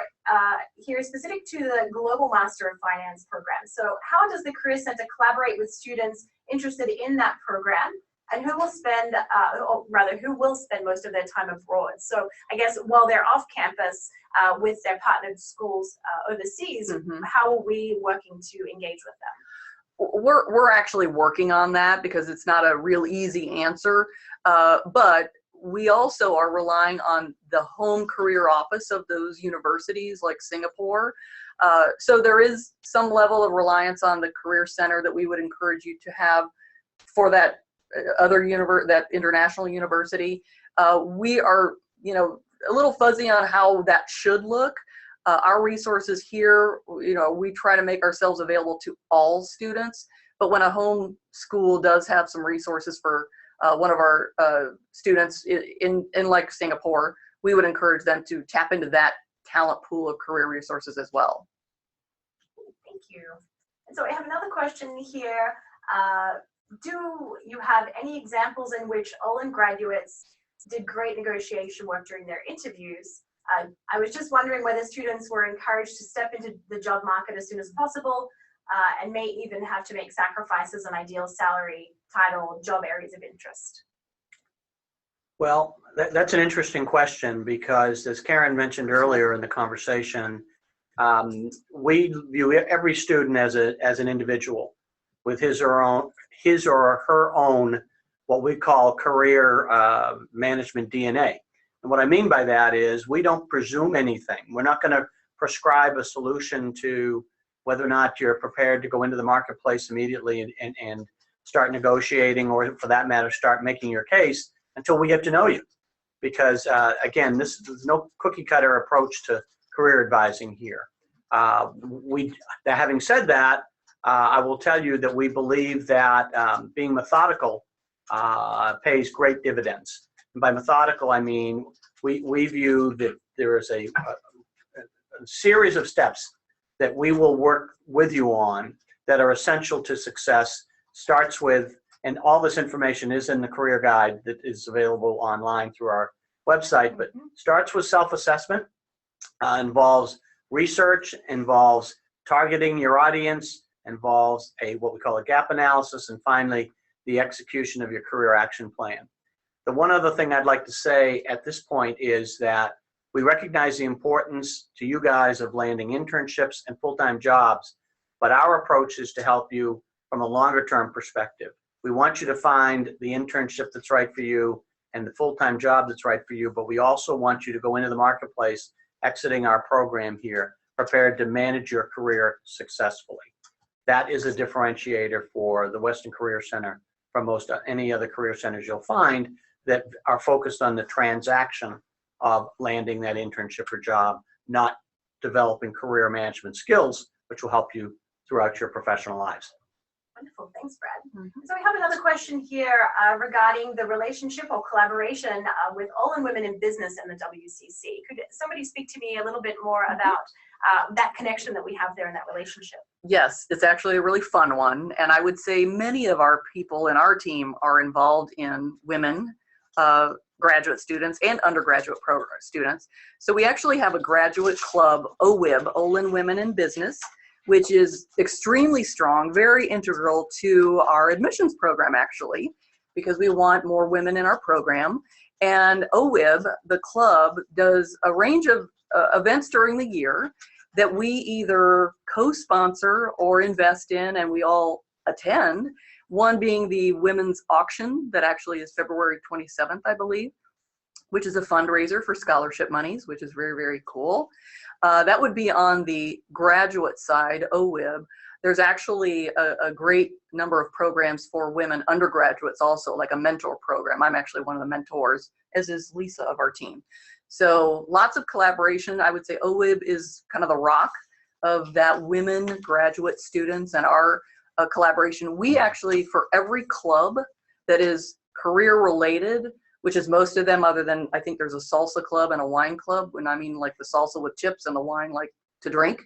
here is specific to the Global Master of Finance program. So how does the Career Center collaborate with students interested in that program? And who will spend, or rather, who will spend most of their time abroad? So I guess while they're off campus with their partnered schools overseas, how are we working to engage with them? We're actually working on that because it's not a real easy answer, but we also are relying on the home career office of those universities like Singapore. So there is some level of reliance on the Career Center that we would encourage you to have for that that international university. We are, a little fuzzy on how that should look, Our resources here, we try to make ourselves available to all students, but when a home school does have some resources for one of our students in like Singapore, we would encourage them to tap into that talent pool of career resources as well. Thank you. And so I have another question here. Do you have any examples in which Olin graduates did great negotiation work during their interviews? I was just wondering whether students were encouraged to step into the job market as soon as possible and may even have to make sacrifices on ideal salary, title, job areas of interest. Well, that's an interesting question because, as Karen mentioned earlier in the conversation, we view every student as an individual with his or her own what we call career management DNA. And what I mean by that is we don't presume anything. We're not going to prescribe a solution to whether or not you're prepared to go into the marketplace immediately and start negotiating, or for that matter, start making your case until we get to know you. Because again, there's no cookie cutter approach to career advising here. Having said that, I will tell you that we believe that being methodical pays great dividends. And by methodical, I mean we view that there is a series of steps that we will work with you on that are essential to success. Starts with, and all this information is in the career guide that is available online through our website, but starts with self-assessment, involves research, involves targeting your audience, involves what we call a gap analysis, and finally, the execution of your career action plan. The one other thing I'd like to say at this point is that we recognize the importance to you guys of landing internships and full-time jobs, but our approach is to help you from a longer-term perspective. We want you to find the internship that's right for you and the full-time job that's right for you, but we also want you to go into the marketplace, exiting our program here, prepared to manage your career successfully. That is a differentiator for the Weston Career Center from most any other career centers you'll find that are focused on the transaction of landing that internship or job, not developing career management skills, which will help you throughout your professional lives. Wonderful, thanks, Brad. So we have another question here regarding the relationship or collaboration with Olin Women in Business and the WCC. Could somebody speak to me a little bit more about that connection that we have there in that relationship? Yes, it's actually a really fun one, and I would say many of our people in our team are involved in women graduate students and undergraduate program students. So we actually have a graduate club, OWIB, Olin Women in Business, which is extremely strong, very integral to our admissions program actually, because we want more women in our program. And OWIB, the club, does a range of events during the year that we either co-sponsor or invest in, and we all attend. One being the women's auction that actually is February 27th, I believe, which is a fundraiser for scholarship monies, which is very, very cool. That would be on the graduate side, OWIB. There's actually a great number of programs for women undergraduates also, like a mentor program. I'm actually one of the mentors, as is Lisa of our team. So lots of collaboration. I would say OWIB is kind of the rock of that women graduate students and our collaboration. We actually, for every club that is career related, which is most of them other than, I think there's a salsa club and a wine club, and I mean like the salsa with chips and the wine like to drink.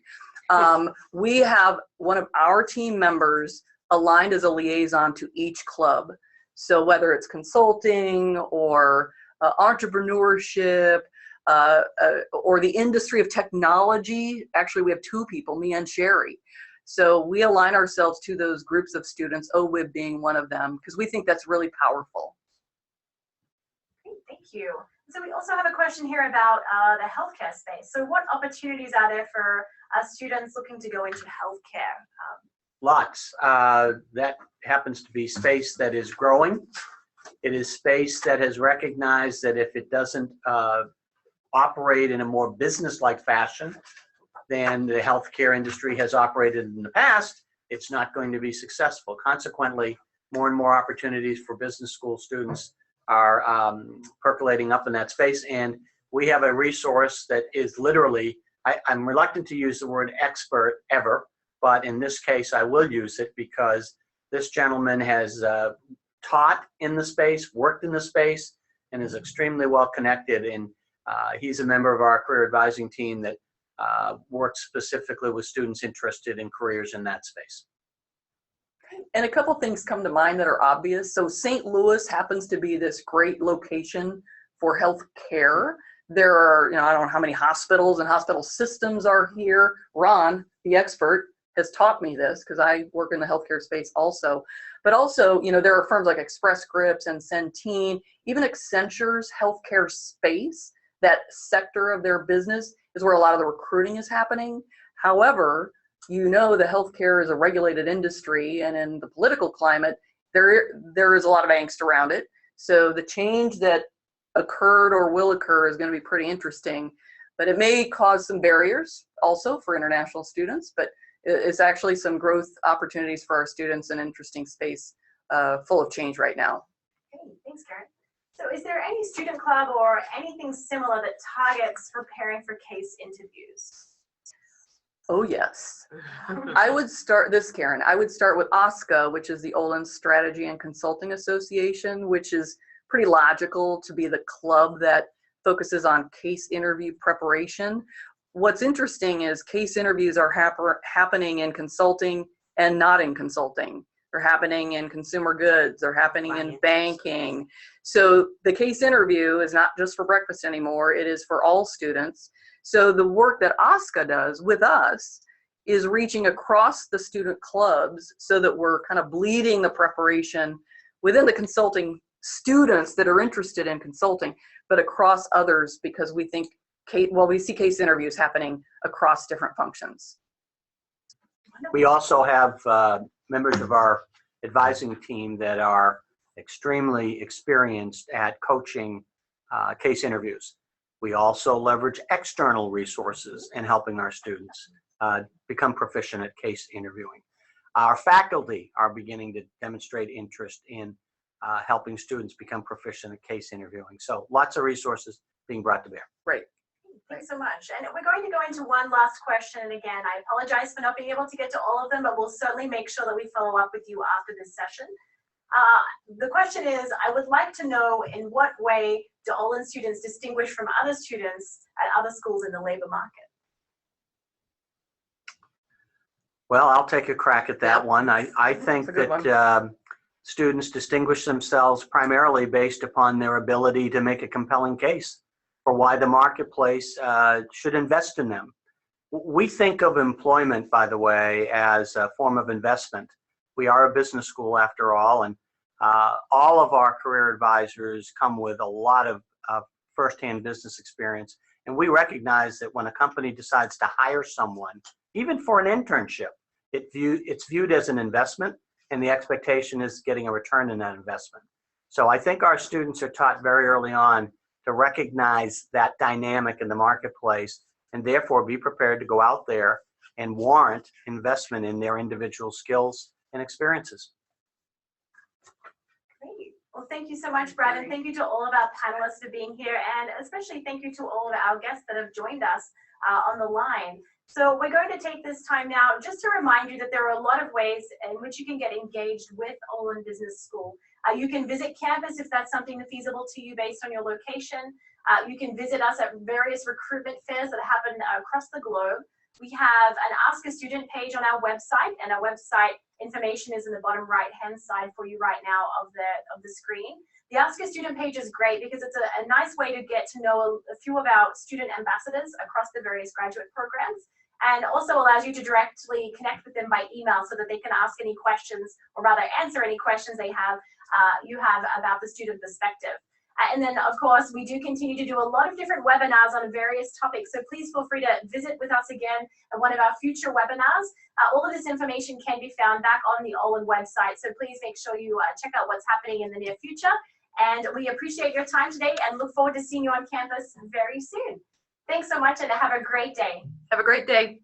We have one of our team members aligned as a liaison to each club. So whether it's consulting or entrepreneurship or the industry of technology, actually we have two people, me and Sherry. So we align ourselves to those groups of students, OWIB being one of them, because we think that's really powerful. Great, thank you. So we also have a question here about the healthcare space. So what opportunities are there for students looking to go into healthcare? Lots. That happens to be space that is growing. It is space that has recognized that if it doesn't operate in a more business-like fashion than the healthcare industry has operated in the past, it's not going to be successful. Consequently, more and more opportunities for business school students are percolating up in that space. And we have a resource that is literally I'm reluctant to use the word expert ever, but in this case I will use it because this gentleman has taught in the space, worked in the space, and is extremely well connected. And he's a member of our career advising team that works specifically with students interested in careers in that space. And a couple things come to mind that are obvious. So St. Louis happens to be this great location for health care. There are, I don't know how many hospitals and hospital systems are here. Ron, the expert, has taught me this because I work in the healthcare space also. But also, there are firms like Express Scripts and Centene, even Accenture's healthcare space, that sector of their business is where a lot of the recruiting is happening. However, the healthcare is a regulated industry, and in the political climate, there is a lot of angst around it. So the change that occurred or will occur is going to be pretty interesting, but it may cause some barriers also for international students, but it's actually some growth opportunities for our students, an interesting space full of change right now. Okay, thanks, Karen. So is there any student club or anything similar that targets preparing for case interviews? Oh, yes. I would start this, Karen. I would start with OSCA, which is the Olin Strategy and Consulting Association, which is pretty logical to be the club that focuses on case interview preparation. What's interesting is case interviews are happening in consulting and not in consulting. They're happening in consumer goods. They're happening in banking. So the case interview is not just for breakfast anymore. It is for all students. So the work that OSCA does with us is reaching across the student clubs so that we're kind of bleeding the preparation within the consulting students that are interested in consulting, but across others, because we think, we see case interviews happening across different functions. We also have members of our advising team that are extremely experienced at coaching case interviews. We also leverage external resources in helping our students become proficient at case interviewing. Our faculty are beginning to demonstrate interest in helping students become proficient at case interviewing. So lots of resources being brought to bear. Great. Thanks so much. And we're going to go into one last question. And again, I apologize for not being able to get to all of them, but we'll certainly make sure that we follow up with you after this session. The question is, I would like to know, in what way do Olin students distinguish from other students at other schools in the labor market? Well, I'll take a crack at that one. I think that students distinguish themselves primarily based upon their ability to make a compelling case for why the marketplace should invest in them. We think of employment, by the way, as a form of investment. We are a business school after all, and all of our career advisors come with a lot of firsthand business experience. And we recognize that when a company decides to hire someone, even for an internship, it's viewed as an investment, and the expectation is getting a return in that investment. So I think our students are taught very early on to recognize that dynamic in the marketplace, and therefore be prepared to go out there and warrant investment in their individual skills and experiences. Great. Well, thank you so much, Brad, and thank you to all of our panelists for being here, and especially thank you to all of our guests that have joined us on the line. So we're going to take this time now just to remind you that there are a lot of ways in which you can get engaged with Olin Business School. You can visit campus if that's something that's feasible to you based on your location. You can visit us at various recruitment fairs that happen across the globe. We have an Ask a Student page on our website, and our website information is in the bottom right-hand side for you right now of the screen. The Ask a Student page is great because it's a nice way to get to know a few of our student ambassadors across the various graduate programs, and also allows you to directly connect with them by email so that they can ask any questions, or rather answer any questions you have about the student perspective. And then, of course, we do continue to do a lot of different webinars on various topics, so please feel free to visit with us again at one of our future webinars. All of this information can be found back on the Olin website, so please make sure you check out what's happening in the near future. And we appreciate your time today and look forward to seeing you on campus very soon. Thanks so much, and have a great day. Have a great day.